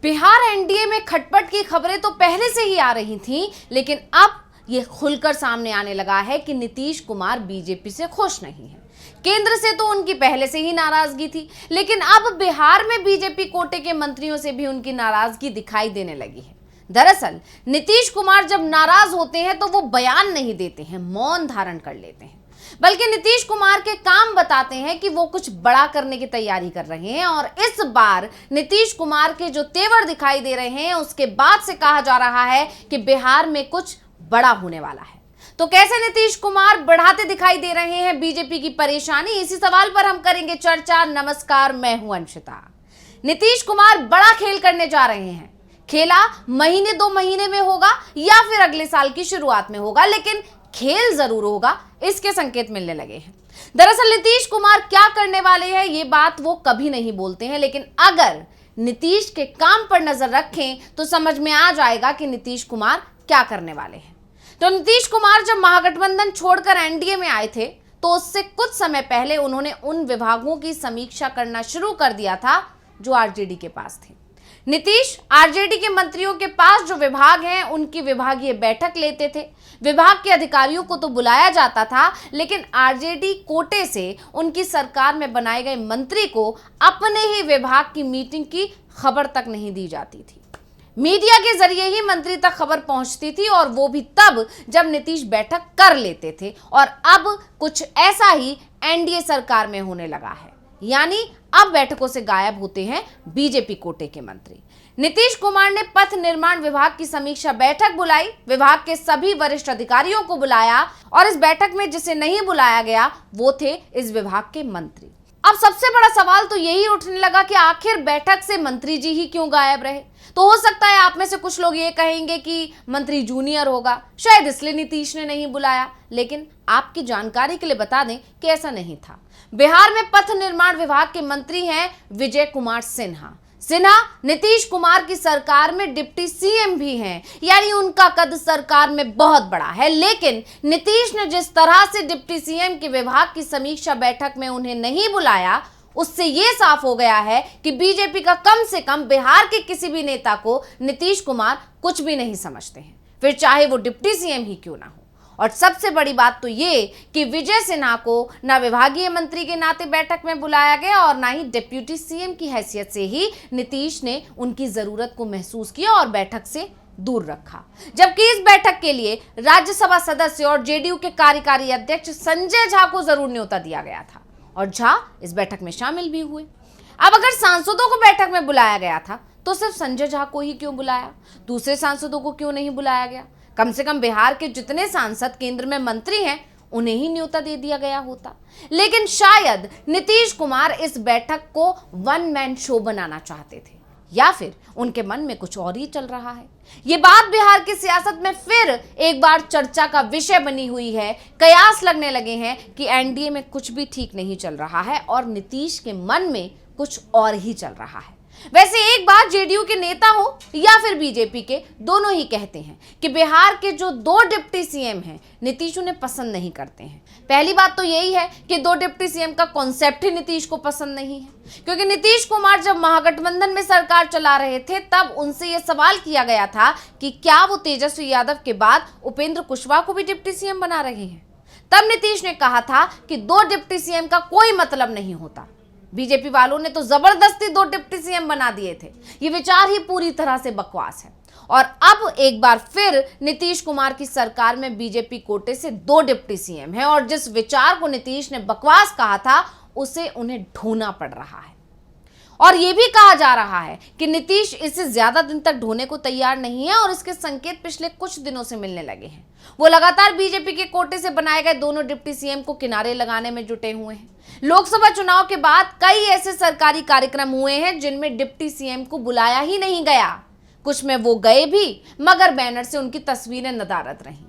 Bihar NDA में खटपट की खबरें तो पहले से ही आ रही थीं, लेकिन अब यह खुलकर सामने आने लगा है कि नीतीश कुमार बीजेपी से खुश नहीं है। केंद्र से तो उनकी पहले से ही नाराजगी थी, लेकिन अब बिहार में बीजेपी कोटे के मंत्रियों से भी उनकी नाराजगी दिखाई देने लगी है। दरअसल नीतीश कुमार जब नाराज होते हैं तो वो बयान नहीं देते हैं, मौन धारण कर लेते हैं, बल्कि नीतीश कुमार के काम बताते हैं कि वो कुछ बड़ा करने की तैयारी कर रहे हैं। और इस बार नीतीश कुमार के जो तेवर दिखाई दे रहे हैं, उसके बाद से कहा जा रहा है कि बिहार में कुछ बड़ा होने वाला है। तो कैसे नीतीश कुमार बढ़ाते दिखाई दे रहे हैं बीजेपी की परेशानी, इसी सवाल पर हम करेंगे चर्चा। नमस्कार, मैं हूं अंशिता। नीतीश कुमार बड़ा खेल करने जा रहे हैं। खेला महीने 2 महीने में होगा या फिर अगले साल की शुरुआत में होगा, लेकिन खेल जरूर होगा, इसके संकेत मिलने लगे हैं। दरअसल नीतीश कुमार क्या करने वाले हैं, ये बात वो कभी नहीं बोलते हैं, लेकिन अगर नीतीश के काम पर नजर रखें तो समझ में आ जाएगा कि नीतीश कुमार क्या करने वाले हैं। तो नीतीश कुमार जब महागठबंधन छोड़कर एनडीए में आए थे तो उससे कुछ समय पहले उन्होंने उन विभागों की समीक्षा करना शुरू कर दिया था जो आरजेडी के पास थे। नीतीश आरजेडी के मंत्रियों के पास जो विभाग हैं उनकी विभागीय बैठक लेते थे। विभाग के अधिकारियों को तो बुलाया जाता था, लेकिन आरजेडी कोटे से उनकी सरकार में बनाए गए मंत्री को अपने ही विभाग की मीटिंग की खबर तक नहीं दी जाती थी। मीडिया के जरिए ही मंत्री तक खबर पहुंचती थी, और वो भी तब जब नीतीश बैठक कर लेते थे। और अब कुछ ऐसा ही एनडीए सरकार में होने लगा है, यानी अब बैठकों से गायब होते हैं बीजेपी कोटे के मंत्री। नीतीश कुमार ने पथ निर्माण विभाग की समीक्षा बैठक बुलाई, विभाग के सभी वरिष्ठ अधिकारियों को बुलाया, और इस बैठक में जिसे नहीं बुलाया गया वो थे इस विभाग के मंत्री। अब सबसे बड़ा सवाल तो यही उठने लगा कि आखिर बैठक से मंत्री जी ही क्यों गायब रहे। तो हो सकता है आप में से कुछ लोग ये कहेंगे कि मंत्री जूनियर होगा, शायद इसलिए नीतीश ने नहीं बुलाया, लेकिन आपकी जानकारी के लिए बता दें कि ऐसा नहीं था। बिहार में पथ निर्माण विभाग के मंत्री हैं विजय कुमार सिन्हा। नीतीश कुमार की सरकार में डिप्टी सीएम भी हैं, यानी उनका कद सरकार में बहुत बड़ा है। लेकिन नीतीश ने जिस तरह से डिप्टी सीएम के विभाग की समीक्षा बैठक में उन्हें नहीं बुलाया, उससे यह साफ हो गया है कि बीजेपी का कम से कम बिहार के किसी भी नेता को नीतीश कुमार कुछ भी नहीं समझते हैं, फिर चाहे वो डिप्टी सीएम ही क्यों ना हो। और सबसे बड़ी बात तो ये कि विजय सिन्हा को ना विभागीय मंत्री के नाते बैठक में बुलाया गया और ना ही डिप्टी सीएम की हैसियत से ही नीतीश ने उनकी जरूरत को महसूस किया और बैठक से दूर रखा। जबकि इस बैठक के लिए राज्यसभा सदस्य और जेडीयू के कार्यकारी अध्यक्ष संजय झा को जरूर न्योता दिया गया था, और झा इस बैठक में शामिल भी हुए। अब अगर सांसदों को बैठक में बुलाया गया था तो सिर्फ संजय झा को ही क्यों बुलाया, दूसरे सांसदों को क्यों नहीं बुलाया गया? कम से कम बिहार के जितने सांसद केंद्र में मंत्री हैं उन्हें ही न्योता दे दिया गया होता। लेकिन शायद नीतीश कुमार इस बैठक को वन मैन शो बनाना चाहते थे, या फिर उनके मन में कुछ और ही चल रहा है। ये बात बिहार की सियासत में फिर एक बार चर्चा का विषय बनी हुई है। कयास लगने लगे हैं कि एनडीए में कुछ भी ठीक नहीं चल रहा है और नीतीश के मन में कुछ और ही चल रहा है। वैसे एक बात जेडीयू के नेता हो या फिर बीजेपी के, दोनों ही कहते हैं कि बिहार के जो 2 डिप्टी सीएम हैं नीतीश उन्हें पसंद नहीं करते हैं। पहली बात तो यही है कि 2 डिप्टी सीएम का कॉन्सेप्ट ही नीतीश को पसंद नहीं है, क्योंकि नीतीश कुमार जब महागठबंधन में सरकार चला रहे थे तब उनसे यह सवाल किया गया था कि क्या वो तेजस्वी यादव के बाद उपेंद्र कुशवाहा को भी डिप्टी सीएम बना रहे हैं। तब नीतीश ने कहा था कि 2 डिप्टी सीएम का कोई मतलब नहीं होता। बीजेपी वालों ने तो जबरदस्ती 2 डिप्टी सीएम बना दिए थे। ये विचार ही पूरी तरह से बकवास है। और अब एक बार फिर नीतीश कुमार की सरकार में बीजेपी कोटे से 2 डिप्टी सीएम हैं, और जिस विचार को नीतीश ने बकवास कहा था उसे उन्हें ढोना पड़ रहा है। और यह भी कहा जा रहा है कि नीतीश इसे ज्यादा दिन तक ढोने को तैयार नहीं है, और इसके संकेत पिछले कुछ दिनों से मिलने लगे हैं। वो लगातार बीजेपी के कोटे से बनाए गए दोनों डिप्टी सीएम को किनारे लगाने में जुटे हुए हैं। लोकसभा चुनाव के बाद कई ऐसे सरकारी कार्यक्रम हुए हैं जिनमें डिप्टी सीएम को बुलाया ही नहीं गया। कुछ में वो गए भी, मगर बैनर से उनकी तस्वीरें नदारद रहीं।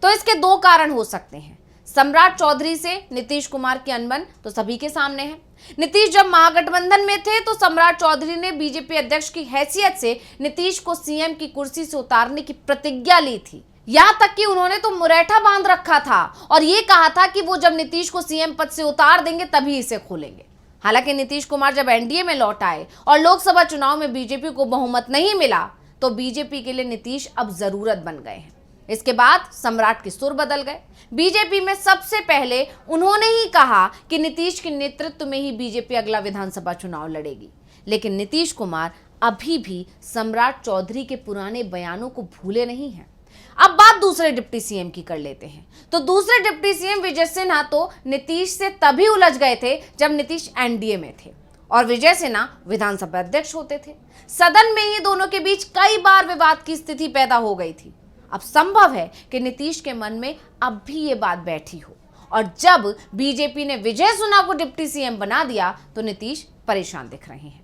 तो इसके 2 कारण हो सकते हैं। सम्राट चौधरी से नीतीश कुमार की अनबन तो सभी के सामने है। नीतीश जब महागठबंधन में थे तो सम्राट चौधरी ने बीजेपी अध्यक्ष की हैसियत से नीतीश को सीएम की कुर्सी से उतारने की प्रतिज्ञा ली थी। यहां तक कि उन्होंने तो मुरैठा बांध रखा था और ये कहा था कि वो जब नीतीश को सीएम पद से उतार देंगे तभी इसे खोलेंगे। हालांकि नीतीश कुमार जब एनडीए में लौट आए और लोकसभा चुनाव में बीजेपी को बहुमत नहीं मिला तो बीजेपी के लिए नीतीश अब जरूरत बन गए हैं। इसके बाद सम्राट के सुर बदल गए। बीजेपी में सबसे पहले उन्होंने ही कहा कि नीतीश के नेतृत्व में ही बीजेपी अगला विधानसभा चुनाव लड़ेगी। लेकिन नीतीश कुमार अभी भी सम्राट चौधरी के पुराने बयानों को भूले नहीं हैं। अब बात दूसरे डिप्टी सीएम की कर लेते हैं। तो दूसरे डिप्टी सीएम विजय सिन्हा तो नीतीश से तभी उलझ गए थे जब नीतीश एनडीए में थे और विजय सिन्हा विधानसभा अध्यक्ष होते थे। सदन में ही दोनों के बीच कई बार विवाद की स्थिति पैदा हो गई थी। अब संभव है कि नीतीश के मन में अब भी ये बात बैठी हो और जब बीजेपी ने विजय सिन्हा को डिप्टी सीएम बना दिया तो नीतीश परेशान दिख रहे हैं।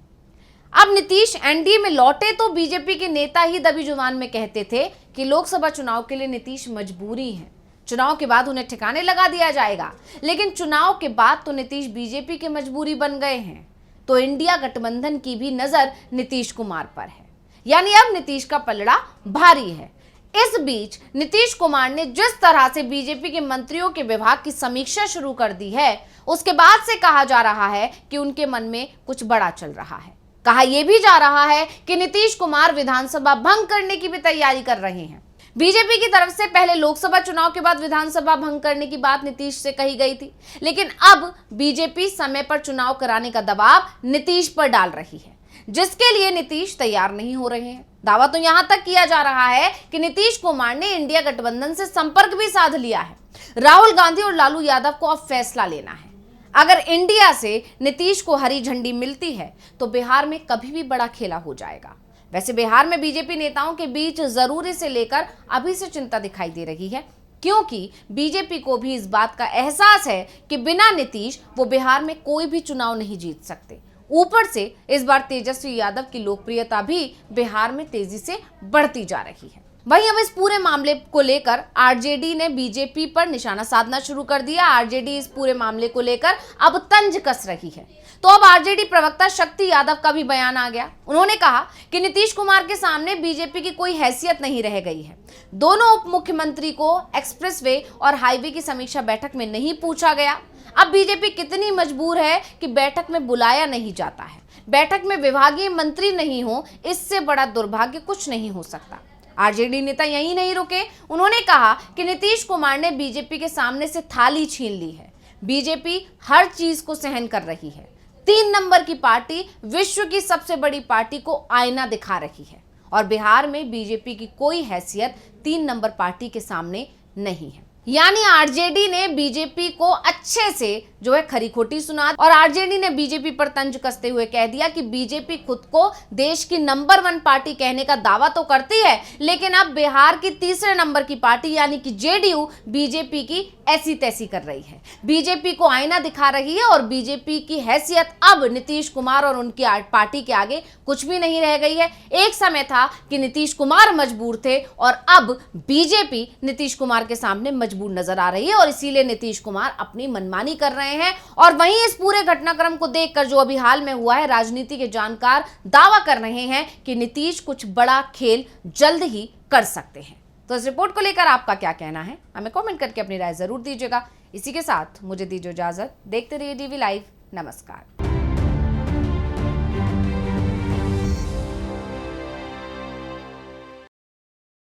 अब नीतीश एनडीए में लौटे तो बीजेपी के नेता ही दबी जुबान में कहते थे कि लोकसभा चुनाव के लिए नीतीश मजबूरी है, चुनाव के बाद उन्हें ठिकाने लगा दिया जाएगा। लेकिन चुनाव के बाद तो नीतीश बीजेपी के मजबूरी बन गए हैं। तो इंडिया गठबंधन की भी नजर नीतीश कुमार पर है, यानी अब नीतीश का पलड़ा भारी है। इस बीच नीतीश कुमार ने जिस तरह से बीजेपी के मंत्रियों के विभाग की समीक्षा शुरू कर दी है, उसके बाद से कहा जा रहा है कि उनके मन में कुछ बड़ा चल रहा है। कहा यह भी जा रहा है कि नीतीश कुमार विधानसभा भंग करने की भी तैयारी कर रहे हैं। बीजेपी की तरफ से पहले लोकसभा चुनाव के बाद विधानसभा भंग करने की बात नीतीश से कही गई थी, लेकिन अब बीजेपी समय पर चुनाव कराने का दबाव नीतीश पर डाल रही है, जिसके लिए नीतीश तैयार नहीं हो रहे हैं। दावा तो यहां तक किया जा रहा है कि नीतीश कुमार ने इंडिया गठबंधन से संपर्क भी साध लिया है। राहुल गांधी और लालू यादव को अब फैसला लेना है। अगर इंडिया से नीतीश को हरी झंडी मिलती है तो बिहार में कभी भी बड़ा खेला हो जाएगा। वैसे बिहार में बीजेपी नेताओं के बीच जरूरी से लेकर अभी से चिंता दिखाई दे रही है, क्योंकि बीजेपी को भी इस बात का एहसास है कि बिना नीतीश वो बिहार में कोई भी चुनाव नहीं जीत सकते। ऊपर से इस बार तेजस्वी यादव की लोकप्रियता भी बिहार में तेजी से बढ़ती जा रही है। वहीं अब इस पूरे मामले को लेकर आरजेडी ने बीजेपी पर निशाना साधना शुरू कर दिया। आरजेडी इस पूरे मामले को लेकर अब तंज कस रही है। तो अब आरजेडी प्रवक्ता शक्ति यादव का भी बयान आ गया। उन्होंने कहा कि नीतीश कुमार के सामने बीजेपी की कोई हैसियत नहीं रह गई है। दोनों उप मुख्यमंत्री को एक्सप्रेसवे और हाईवे की समीक्षा बैठक में नहीं पूछा गया। अब बीजेपी कितनी मजबूर है कि बैठक में बुलाया नहीं जाता है। बैठक में विभागीय मंत्री नहीं हो, इससे बड़ा दुर्भाग्य कुछ नहीं हो सकता। आरजेडी नेता यहीं नहीं रुके। उन्होंने कहा कि नीतीश कुमार ने बीजेपी के सामने से थाली छीन ली है। बीजेपी हर चीज को सहन कर रही है। 3 नंबर की पार्टी विश्व की सबसे बड़ी पार्टी को आईना दिखा रही है और बिहार में बीजेपी की कोई हैसियत 3 नंबर पार्टी के सामने नहीं है। यानी आरजेडी ने बीजेपी को अच्छे से जो है खरी खोटी सुना और आरजेडी ने बीजेपी पर तंज कसते हुए कह दिया कि बीजेपी खुद को देश की नंबर 1 पार्टी कहने का दावा तो करती है, लेकिन अब बिहार की तीसरे नंबर की पार्टी यानी कि जेडीयू बीजेपी की ऐसी तैसी कर रही है, बीजेपी को आईना दिखा रही है और बीजेपी की हैसियत अब नीतीश कुमार और उनकी पार्टी के आगे कुछ भी नहीं रह गई है। एक समय था कि नीतीश कुमार मजबूर थे और अब बीजेपी नीतीश कुमार के सामने मजबूर नजर आ रही है और इसीलिए नीतीश कुमार अपनी मनमानी कर रहे हैं। और वहीं इस पूरे घटनाक्रम को देखकर जो अभी हाल में हुआ है, राजनीति के जानकार दावा कर रहे हैं कि नीतीश कुछ बड़ा खेल जल्द ही कर सकते हैं। तो इस रिपोर्ट को लेकर आपका क्या कहना है, हमें कमेंट करके अपनी राय जरूर दीजिएगा। इसी के साथ मुझे दीजिए इजाजत। देखते रहिए डीवी लाइव। नमस्कार।